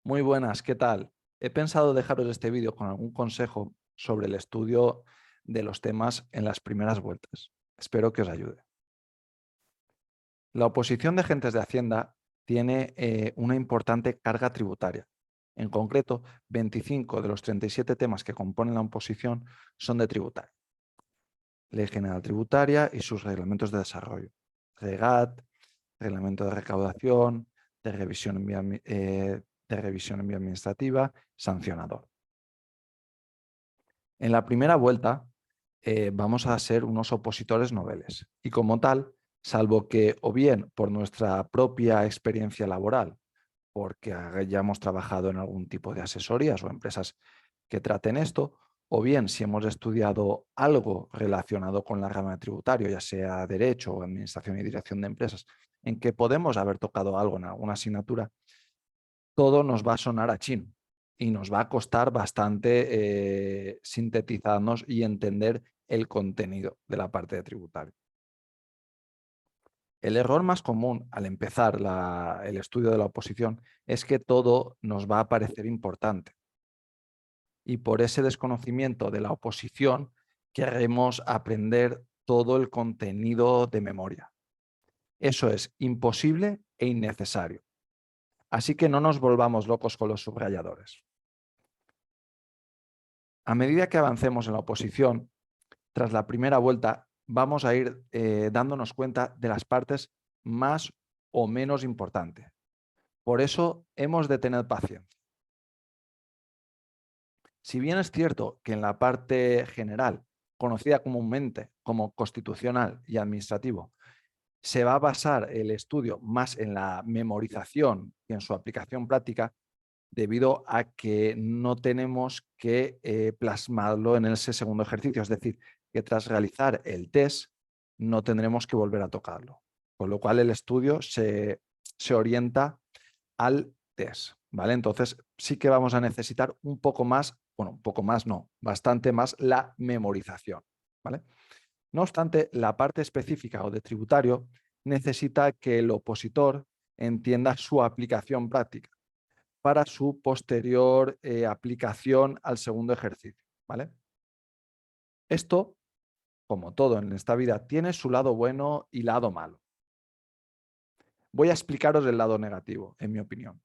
Muy buenas, ¿qué tal? He pensado dejaros este vídeo con algún consejo sobre el estudio de los temas en las primeras vueltas. Espero que os ayude. La oposición de agentes de Hacienda tiene una importante carga tributaria. En concreto, 25 de los 37 temas que componen la oposición son de tributaria. Ley General Tributaria y sus reglamentos de desarrollo. REGAT, Reglamento de Recaudación, de revisión en vía administrativa, sancionador. En la primera vuelta vamos a ser unos opositores noveles y como tal, salvo que o bien por nuestra propia experiencia laboral, porque hayamos trabajado en algún tipo de asesorías o empresas que traten esto, o bien si hemos estudiado algo relacionado con la rama de tributario, ya sea derecho o administración y dirección de empresas, en que podemos haber tocado algo en alguna asignatura, todo nos va a sonar a chino y nos va a costar bastante sintetizarnos y entender el contenido de la parte de tributario. El error más común al empezar el estudio de la oposición es que todo nos va a parecer importante y por ese desconocimiento de la oposición queremos aprender todo el contenido de memoria. Eso es imposible e innecesario. Así que no nos volvamos locos con los subrayadores. A medida que avancemos en la oposición, tras la primera vuelta, vamos a ir dándonos cuenta de las partes más o menos importantes. Por eso hemos de tener paciencia. Si bien es cierto que en la parte general, conocida comúnmente como constitucional y administrativo, se va a basar el estudio más en la memorización que en su aplicación práctica, debido a que no tenemos que plasmarlo en ese segundo ejercicio. Es decir, que tras realizar el test no tendremos que volver a tocarlo. Con lo cual el estudio se orienta al test. ¿Vale? Entonces sí que vamos a necesitar un poco más, bueno, un poco más no, bastante más la memorización. ¿Vale? No obstante, la parte específica o de tributario necesita que el opositor entienda su aplicación práctica para su posterior aplicación al segundo ejercicio. ¿Vale? Esto, como todo en esta vida, tiene su lado bueno y lado malo. Voy a explicaros el lado negativo, en mi opinión.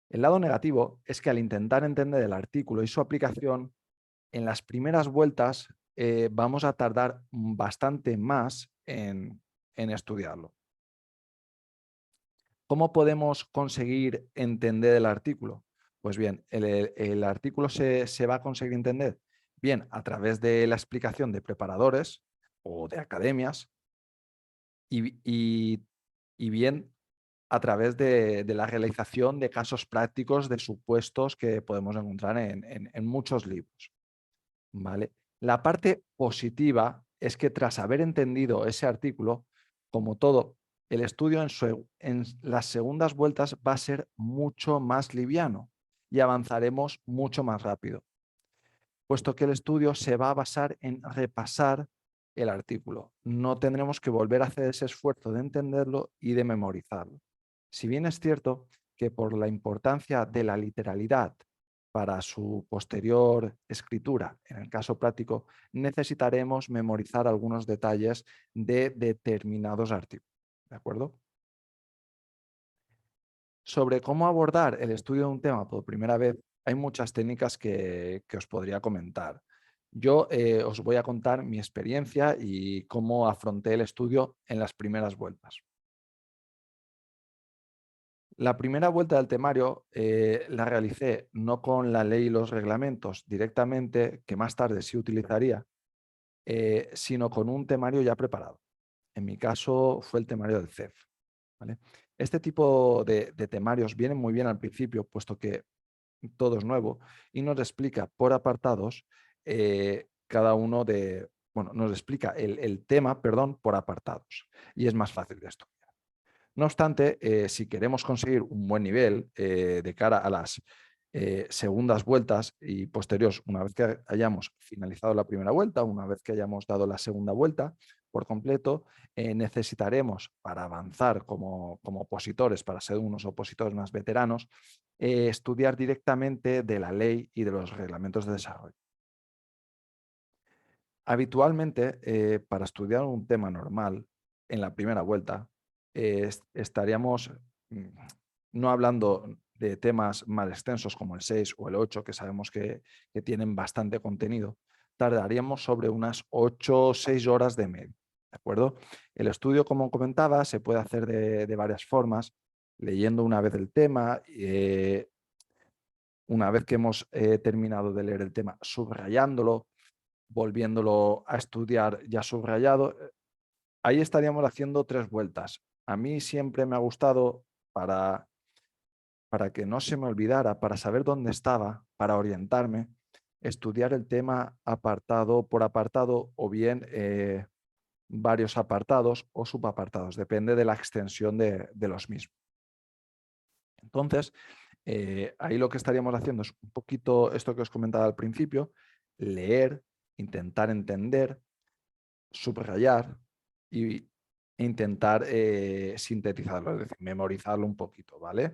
El lado negativo es que al intentar entender el artículo y su aplicación, en las primeras vueltas vamos a tardar bastante más en estudiarlo. ¿Cómo podemos conseguir entender el artículo? Pues bien, el artículo se va a conseguir entender bien a través de la explicación de preparadores o de academias y, y bien a través de la realización de casos prácticos de supuestos que podemos encontrar en muchos libros. ¿Vale? La parte positiva es que tras haber entendido ese artículo, como todo, el estudio en las segundas vueltas va a ser mucho más liviano y avanzaremos mucho más rápido, puesto que el estudio se va a basar en repasar el artículo. No tendremos que volver a hacer ese esfuerzo de entenderlo y de memorizarlo. Si bien es cierto que por la importancia de la literalidad para su posterior escritura, en el caso práctico, necesitaremos memorizar algunos detalles de determinados artículos. ¿De acuerdo? Sobre cómo abordar el estudio de un tema por primera vez, hay muchas técnicas que os podría comentar. Yo os voy a contar mi experiencia y cómo afronté el estudio en las primeras vueltas. La primera vuelta del temario la realicé no con la ley y los reglamentos directamente, que más tarde sí utilizaría, sino con un temario ya preparado. En mi caso fue el temario del CEF. ¿Vale? Este tipo de temarios vienen muy bien al principio, puesto que todo es nuevo y nos explica por apartados cada uno de, bueno, nos explica el tema, perdón, por apartados y es más fácil de esto. No obstante, si queremos conseguir un buen nivel de cara a las segundas vueltas y posteriores, una vez que hayamos finalizado la primera vuelta, una vez que hayamos dado la segunda vuelta por completo, necesitaremos para avanzar como opositores, para ser unos opositores más veteranos, estudiar directamente de la ley y de los reglamentos de desarrollo. Habitualmente, para estudiar un tema normal en la primera vuelta, estaríamos mm, no hablando de temas más extensos como el 6 o el 8, que sabemos que tienen bastante contenido, tardaríamos sobre unas 8 o 6 horas de media. ¿De acuerdo? El estudio, como comentaba, se puede hacer de varias formas, leyendo una vez el tema, una vez que hemos terminado de leer el tema, subrayándolo, volviéndolo a estudiar ya subrayado. Ahí estaríamos haciendo 3 vueltas. A mí siempre me ha gustado para que no se me olvidara, para saber dónde estaba, para orientarme, estudiar el tema apartado por apartado o bien varios apartados o subapartados, depende de la extensión de los mismos. Entonces, ahí lo que estaríamos haciendo es un poquito esto que os comentaba al principio, leer, intentar entender, subrayar y intentar sintetizarlo, es decir, memorizarlo un poquito, ¿vale?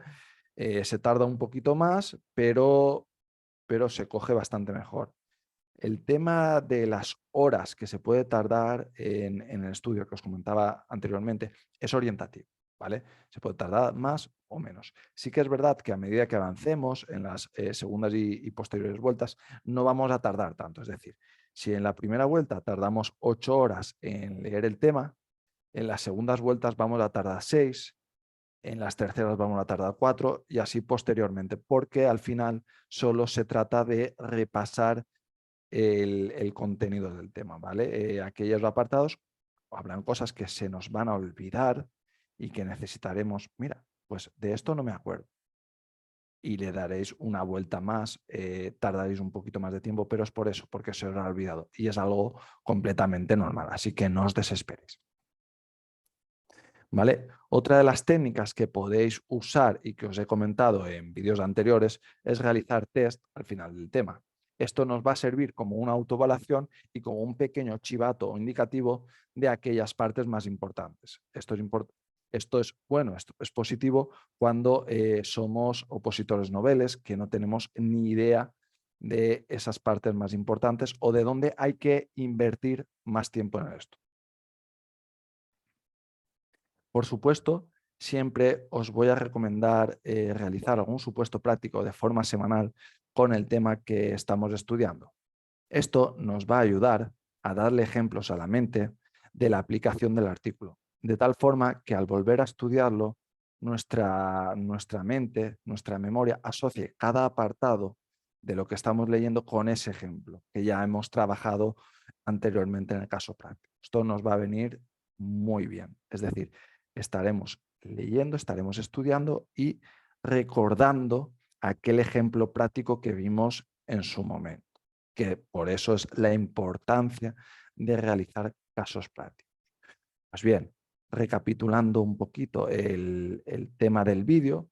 Se tarda un poquito más, pero se coge bastante mejor. El tema de las horas que se puede tardar en el estudio que os comentaba anteriormente es orientativo, ¿vale? Se puede tardar más o menos. Sí que es verdad que a medida que avancemos en las segundas y posteriores vueltas, no vamos a tardar tanto. Es decir, si en la primera vuelta tardamos 8 horas en leer el tema, en las segundas vueltas vamos a tardar 6, en las terceras vamos a tardar 4 y así posteriormente, porque al final solo se trata de repasar el contenido del tema, ¿vale? Aquellos apartados habrán cosas que se nos van a olvidar y que necesitaremos, mira, pues de esto no me acuerdo. Y le daréis una vuelta más, tardaréis un poquito más de tiempo, pero es por eso, porque se os ha olvidado. Y es algo completamente normal, así que no os desesperéis. ¿Vale? Otra de las técnicas que podéis usar y que os he comentado en vídeos anteriores es realizar test al final del tema. Esto nos va a servir como una autoevaluación y como un pequeño chivato o indicativo de aquellas partes más importantes. Esto es bueno, esto es positivo cuando somos opositores noveles que no tenemos ni idea de esas partes más importantes o de dónde hay que invertir más tiempo en esto. Por supuesto, siempre os voy a recomendar realizar algún supuesto práctico de forma semanal con el tema que estamos estudiando. Esto nos va a ayudar a darle ejemplos a la mente de la aplicación del artículo, de tal forma que al volver a estudiarlo, nuestra mente, nuestra memoria asocie cada apartado de lo que estamos leyendo con ese ejemplo que ya hemos trabajado anteriormente en el caso práctico. Esto nos va a venir muy bien. Es decir, estaremos leyendo, estaremos estudiando y recordando aquel ejemplo práctico que vimos en su momento, que por eso es la importancia de realizar casos prácticos. Pues bien, recapitulando un poquito el tema del vídeo,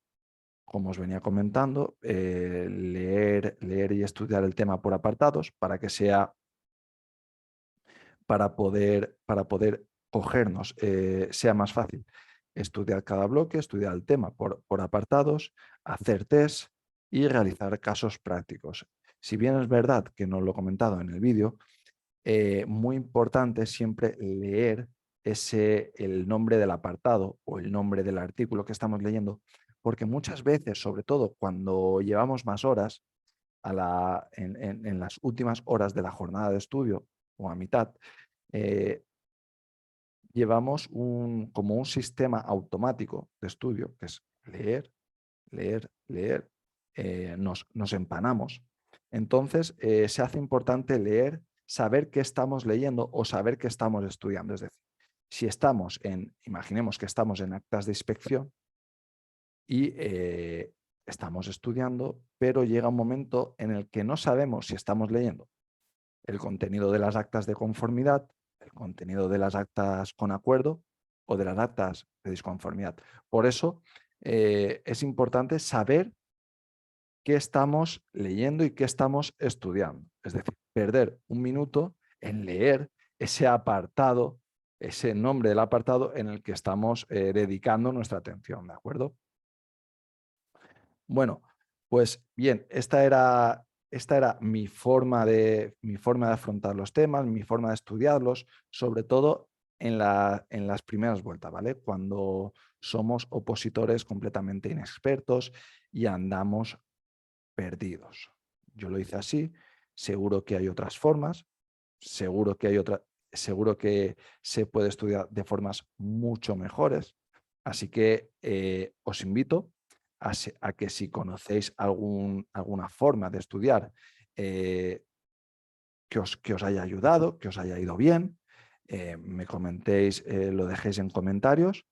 como os venía comentando, leer y estudiar el tema por apartados para que sea, para poder cogernos, sea más fácil estudiar cada bloque, estudiar el tema por apartados, hacer test y realizar casos prácticos. Si bien es verdad que no lo he comentado en el vídeo, muy importante siempre leer el nombre del apartado o el nombre del artículo que estamos leyendo, porque muchas veces, sobre todo cuando llevamos más horas, en las últimas horas de la jornada de estudio o a mitad, eh, llevamos como un sistema automático de estudio, que es leer, leer, leer, nos empanamos. Entonces, se hace importante leer, saber qué estamos leyendo o saber qué estamos estudiando. Es decir, si estamos imaginemos que estamos en actas de inspección y estamos estudiando, pero llega un momento en el que no sabemos si estamos leyendo el contenido de las actas de conformidad, el contenido de las actas con acuerdo o de las actas de disconformidad. Por eso es importante saber qué estamos leyendo y qué estamos estudiando. Es decir, perder un minuto en leer ese apartado, ese nombre del apartado en el que estamos dedicando nuestra atención, ¿de acuerdo? Bueno, Pues bien, esta era mi forma de afrontar los temas, mi forma de estudiarlos, sobre todo en las primeras vueltas, ¿vale? Cuando somos opositores completamente inexpertos y andamos perdidos. Yo lo hice así, seguro que hay otras formas, seguro que hay seguro que se puede estudiar de formas mucho mejores. Así que os invito a que si conocéis alguna forma de estudiar eh, que os haya ayudado, que os haya ido bien, me comentéis, lo dejéis en comentarios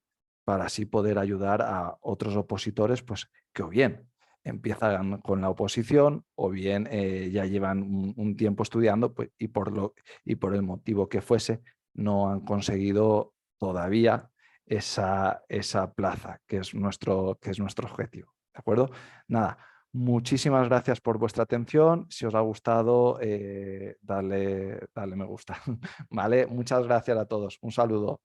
para así poder ayudar a otros opositores, pues que o bien empiezan con la oposición o bien ya llevan un tiempo estudiando pues, y por el motivo que fuese no han conseguido todavía esa plaza que es nuestro objetivo. ¿De acuerdo? Nada, muchísimas gracias por vuestra atención. Si os ha gustado, dale me gusta. ¿Vale? Muchas gracias a todos. Un saludo.